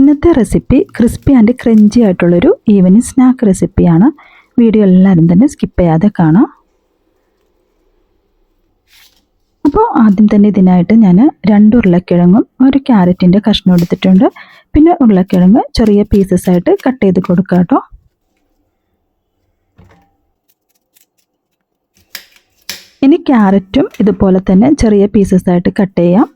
ഇന്നത്തെ recipe crispy and crunchy ആയിട്ടുള്ളൊരു evening snack റെസിപ്പിയാണ്. വീഡിയോ എല്ലാവരും തന്നെ സ്കിപ്പ് ചെയ്യാതെ കാണാം. അപ്പോൾ ആദ്യം തന്നെ ഇതിനായിട്ട് ഞാൻ 2 ഉരുളക്കിഴങ്ങും 1 ക്യാരറ്റിൻ്റെ കഷ്ണം എടുത്തിട്ടുണ്ട്. പിന്നെ ഉരുളക്കിഴങ്ങ് ചെറിയ പീസസ് ആയിട്ട് കട്ട് ചെയ്ത് കൊടുക്കാം കേട്ടോ. ഇനി ക്യാരറ്റും ഇതുപോലെ തന്നെ ചെറിയ പീസസ് ആയിട്ട് കട്ട് ചെയ്യാം.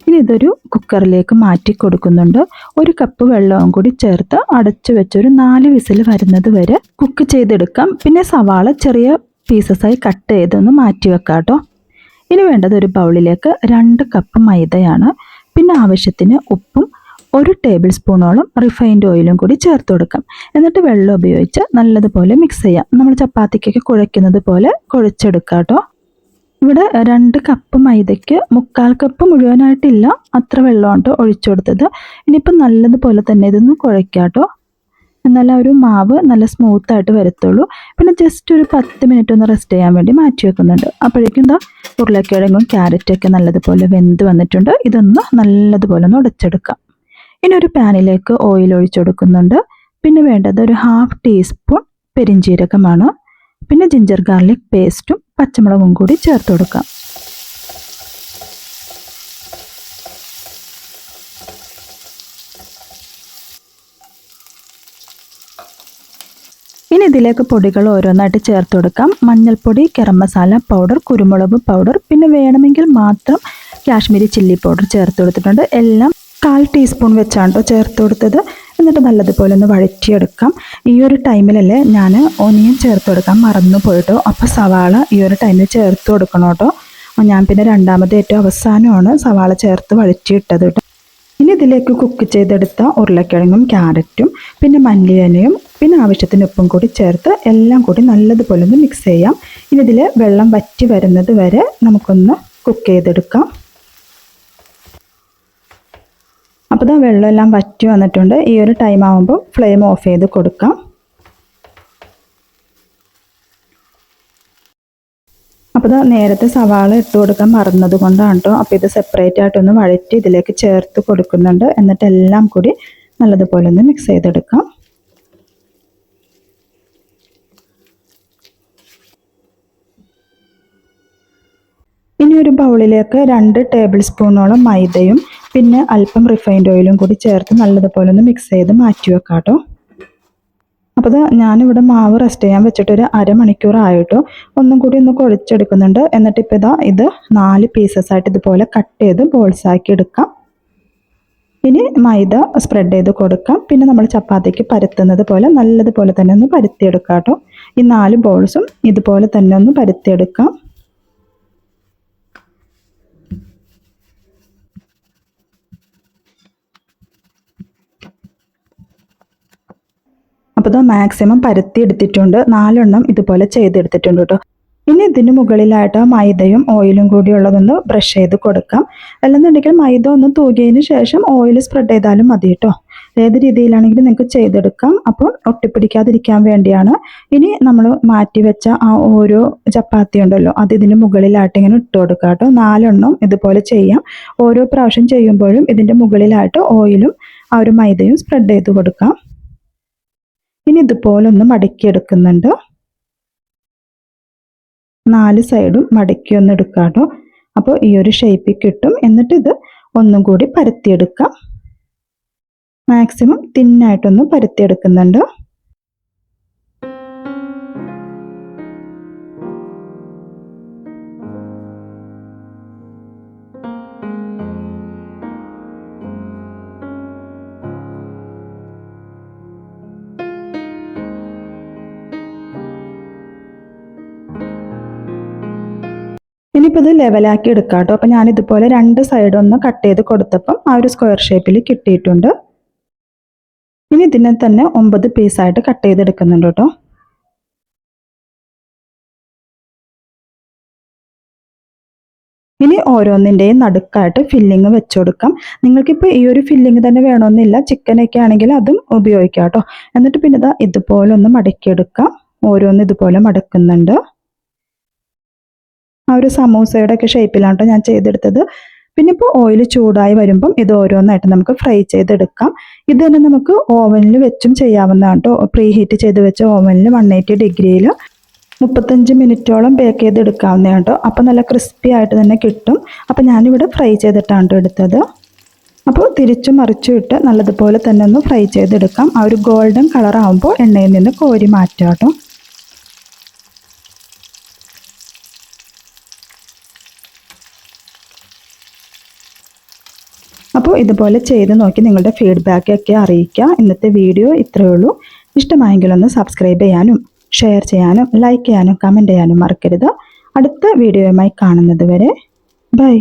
ഇനി ഇതൊരു കുക്കറിലേക്ക് മാറ്റി കൊടുക്കുന്നുണ്ട്. 1 കപ്പ് വെള്ളവും കൂടി ചേർത്ത് അടച്ചു വെച്ചൊരു 4 വിസിൽ വരുന്നത് വരെ കുക്ക് ചെയ്തെടുക്കാം. പിന്നെ സവാള ചെറിയ പീസസായി കട്ട് ചെയ്തൊന്ന് മാറ്റി വെക്കാം കേട്ടോ. ഇനി വേണ്ടത് ഒരു ബൗളിലേക്ക് 2 കപ്പ് മൈദയാണ്. പിന്നെ ആവശ്യത്തിന് ഉപ്പും 1 ടേബിൾ സ്പൂണോളം റിഫൈൻഡ് ഓയിലും കൂടി ചേർത്ത് കൊടുക്കാം. എന്നിട്ട് വെള്ളം ഉപയോഗിച്ച് നല്ലതുപോലെ മിക്സ് ചെയ്യാം. നമ്മൾ ചപ്പാത്തിക്കൊക്കെ കുഴയ്ക്കുന്നത് പോലെ കുഴച്ചെടുക്കാം കേട്ടോ. ഇവിടെ 2 കപ്പ് മൈദയ്ക്ക് 1/4 കപ്പ് മുഴുവനായിട്ടില്ല, അത്ര വെള്ളമാണ് ഒഴിച്ചു കൊടുത്തത്. ഇനിയിപ്പോൾ നല്ലതുപോലെ തന്നെ ഇതൊന്ന് കുഴയ്ക്കാം കേട്ടോ. എന്നാലും ഒരു മാവ് നല്ല സ്മൂത്തായിട്ട് വരത്തുള്ളൂ. പിന്നെ ജസ്റ്റ് ഒരു 10 മിനിറ്റ് ഒന്ന് റെസ്റ്റ് ചെയ്യാൻ വേണ്ടി മാറ്റി വെക്കുന്നുണ്ട്. അപ്പോഴേക്കും എന്താ ഉരുളക്കിഴങ്ങും ക്യാരറ്റൊക്കെ നല്ലതുപോലെ വെന്ത് വന്നിട്ടുണ്ട്. ഇതൊന്ന് നല്ലതുപോലെ ഒന്ന് ഉടച്ചെടുക്കാം. ഇനി ഒരു പാനിലേക്ക് ഓയിൽ ഒഴിച്ചു കൊടുക്കുന്നുണ്ട്. പിന്നെ വേണ്ടത് ഒരു 1/2 ടീസ്പൂൺ പെരിഞ്ജീരകമാണ്. പിന്നെ ജിഞ്ചർ ഗാർലിക് പേസ്റ്റും പച്ചമുളകും കൂടി ചേർത്ത് കൊടുക്കാം. ഇനി ഇതിലേക്ക് പൊടികൾ ഓരോന്നായിട്ട് ചേർത്ത് കൊടുക്കാം. മഞ്ഞൾപ്പൊടി, ഗരം മസാല പൗഡർ, കുരുമുളക് പൗഡർ, പിന്നെ വേണമെങ്കിൽ മാത്രം കാശ്മീരി ചില്ലി പൗഡർ ചേർത്ത് കൊടുത്തിട്ടുണ്ട്. എല്ലാം 1/4 ടീസ്പൂൺ വെച്ചാണ് ചേർത്ത് കൊടുത്തത്. എന്നിട്ട് നല്ലതുപോലെ ഒന്ന് വഴറ്റിയെടുക്കാം. ഈ ഒരു ടൈമിലല്ലേ ഞാൻ ഓനിയൻ ചേർത്ത് കൊടുക്കാൻ മറന്നു പോയിട്ടോ. അപ്പോൾ സവാള ഈ ഒരു ടൈമിൽ ചേർത്ത് കൊടുക്കണം കേട്ടോ. ഞാൻ പിന്നെ രണ്ടാമത് ഏറ്റവും അവസാനമാണ് സവാള ചേർത്ത് വഴറ്റിയിട്ടത് കേട്ടോ. ഇനി ഇതിലേക്ക് കുക്ക് ചെയ്തെടുത്ത ഉരുളക്കിഴങ്ങും ക്യാരറ്റും പിന്നെ മല്ലിയിലയും പിന്നെ ആവശ്യത്തിന് ഉപ്പും കൂടി ചേർത്ത് എല്ലാം കൂടി നല്ലതുപോലെ ഒന്ന് മിക്സ് ചെയ്യാം. ഇനി ഇതിൽ വെള്ളം വറ്റി വരുന്നത് വരെ നമുക്കൊന്ന് കുക്ക് ചെയ്തെടുക്കാം. അപ്പോൾ വെള്ളമെല്ലാം വറ്റി വന്നിട്ടുണ്ട്. ഈ ഒരു ടൈം ആകുമ്പോൾ ഫ്ലെയിം ഓഫ് ചെയ്ത് കൊടുക്കാം. അപ്പോൾ നേരത്തെ സവാള ഇട്ട് കൊടുക്കാൻ മറന്നത് കൊണ്ടാണ് കേട്ടോ. അപ്പോൾ ഇത് സെപ്പറേറ്റ് ആയിട്ടൊന്ന് വഴറ്റി ഇതിലേക്ക് ചേർത്ത് കൊടുക്കുന്നുണ്ട്. എന്നിട്ട് എല്ലാം കൂടി നല്ലതുപോലെ ഒന്ന് മിക്സ് ചെയ്തെടുക്കാം. ഇനി ഒരു ബൗളിലേക്ക് 2 ടേബിൾ സ്പൂണോളം മൈദയും പിന്നെ അല്പം റിഫൈൻഡ് ഓയിലും കൂടി ചേർത്ത് നല്ലതുപോലെ ഒന്ന് മിക്സ് ചെയ്ത് മാറ്റി വെക്കാം കേട്ടോ. അപ്പോൾ ഞാനിവിടെ മാവ് റെസ്റ്റ് ചെയ്യാൻ വെച്ചിട്ടൊരു അരമണിക്കൂർ ആയിട്ടോ. ഒന്നും കൂടി ഒന്ന് കുഴച്ചെടുക്കുന്നുണ്ട്. എന്നിട്ട് ഇപ്പോൾ ഇത് 4 പീസസ് ആയിട്ട് ഇതുപോലെ കട്ട് ചെയ്ത് ബോൾസ് ആക്കി എടുക്കാം. ഇനി മൈദ സ്പ്രെഡ് ചെയ്ത് കൊടുക്കാം. പിന്നെ നമ്മൾ ചപ്പാത്തിക്ക് പരത്തുന്നത് പോലെ നല്ലതുപോലെ തന്നെ ഒന്ന് പരത്തിയെടുക്കാം കേട്ടോ. ഈ 4 ബോൾസും ഇതുപോലെ തന്നെ ഒന്ന് പരത്തിയെടുക്കാം. അപ്പോൾ മാക്സിമം പരത്തി എടുത്തിട്ടുണ്ട്. 4 എണ്ണം ഇതുപോലെ ചെയ്തെടുത്തിട്ടുണ്ട് കേട്ടോ. ഇനി ഇതിന് മുകളിലായിട്ട് മൈദയും ഓയിലും കൂടി ഉള്ളതൊന്ന് ബ്രഷ് ചെയ്ത് കൊടുക്കാം. അല്ലെന്നുണ്ടെങ്കിൽ മൈദ ഒന്ന് തൂകിയതിന് ശേഷം ഓയിൽ സ്പ്രെഡ് ചെയ്താലും മതി കേട്ടോ. ഏത് രീതിയിലാണെങ്കിലും നിങ്ങൾക്ക് ചെയ്തെടുക്കാം. അപ്പോൾ ഒട്ടിപ്പിടിക്കാതിരിക്കാൻ വേണ്ടിയാണ്. ഇനി നമ്മൾ മാറ്റി വെച്ച ആ ഓരോ ചപ്പാത്തി ഉണ്ടല്ലോ അത് ഇതിന് മുകളിലായിട്ട് ഇങ്ങനെ ഇട്ട് കൊടുക്കാം കേട്ടോ. 4 എണ്ണം ഇതുപോലെ ചെയ്യാം. ഓരോ പ്രാവശ്യം ചെയ്യുമ്പോഴും ഇതിൻ്റെ മുകളിലായിട്ട് ഓയിലും ആ ഒരു മൈദയും സ്പ്രെഡ് ചെയ്ത് കൊടുക്കാം. ഇനി ഇതുപോലെ ഒന്ന് മടക്കിയെടുക്കുന്നുണ്ട്. 4 സൈഡും മടക്കി ഒന്ന് എടുക്കാം കേട്ടോ. അപ്പോൾ ഈ ഒരു ഷേപ്പിൽ കിട്ടും. എന്നിട്ട് ഇത് ഒന്നും കൂടി പരത്തിയെടുക്കാം. മാക്സിമം തിന്നായിട്ടൊന്ന് പരത്തിയെടുക്കുന്നുണ്ട്. ഇനിയിപ്പോൾ ഇത് ലെവലാക്കി എടുക്കാം കേട്ടോ. അപ്പോൾ ഞാനിതുപോലെ 2 സൈഡ് ഒന്ന് കട്ട് ചെയ്ത് കൊടുത്തപ്പം ആ ഒരു സ്ക്വയർ ഷേപ്പിൽ കിട്ടിയിട്ടുണ്ട്. ഇനി ഇതിനെ തന്നെ 9 പീസായിട്ട് കട്ട് ചെയ്തെടുക്കുന്നുണ്ട് കേട്ടോ. ഇനി ഓരോന്നിൻ്റെയും നടുക്കായിട്ട് ഫില്ലിങ് വെച്ച് കൊടുക്കാം. നിങ്ങൾക്കിപ്പോൾ ഈ ഒരു ഫില്ലിങ് തന്നെ വേണമെന്നില്ല, ചിക്കനൊക്കെ ആണെങ്കിൽ അതും ഉപയോഗിക്കാം കേട്ടോ. എന്നിട്ട് പിന്നെ ഇതുപോലെ ഒന്ന് മടക്കിയെടുക്കാം. ഓരോന്ന് ഇതുപോലെ മടക്കുന്നുണ്ട്. ആ ഒരു സമൂസയുടെ ഒക്കെ ഷേപ്പിലാണ് ഞാൻ ചെയ്തെടുത്തത്. പിന്നെ ഇപ്പോൾ ഓയിൽ ചൂടായി വരുമ്പം ഇത് ഓരോന്നായിട്ട് നമുക്ക് ഫ്രൈ ചെയ്തെടുക്കാം. ഇത് തന്നെ നമുക്ക് ഓവനിൽ വെച്ചും ചെയ്യാവുന്നതാണ് കേട്ടോ. പ്രീ ഹീറ്റ് ചെയ്ത് വെച്ച ഓവനിൽ 180 ഡിഗ്രിയിൽ 35 മിനിറ്റോളം ബേക്ക് ചെയ്തെടുക്കാവുന്നതാണ് കേട്ടോ. അപ്പോൾ നല്ല ക്രിസ്പി ആയിട്ട് തന്നെ കിട്ടും. അപ്പോൾ ഞാനിവിടെ ഫ്രൈ ചെയ്തിട്ടാണ് കേട്ടോ എടുത്തത്. അപ്പോൾ തിരിച്ചും മറിച്ചും ഇട്ട് നല്ലതുപോലെ തന്നെ ഒന്ന് ഫ്രൈ ചെയ്തെടുക്കാം. ആ ഒരു ഗോൾഡൻ കളർ ആകുമ്പോൾ എണ്ണയിൽ നിന്ന് കോരി മാറ്റാം കേട്ടോ. അപ്പോൾ ഇതുപോലെ ചെയ്ത് നോക്കി നിങ്ങളുടെ ഫീഡ്ബാക്കൊക്കെ അറിയിക്കുക. ഇന്നത്തെ വീഡിയോ ഇത്രയേ ഉള്ളൂ. ഇഷ്ടമായെങ്കിലൊന്ന് സബ്സ്ക്രൈബ് ചെയ്യാനും ഷെയർ ചെയ്യാനും ലൈക്ക് ചെയ്യാനും കമൻറ്റ് ചെയ്യാനും മറക്കരുത്. അടുത്ത വീഡിയോയുമായി കാണുന്നത് വരെ ബൈ.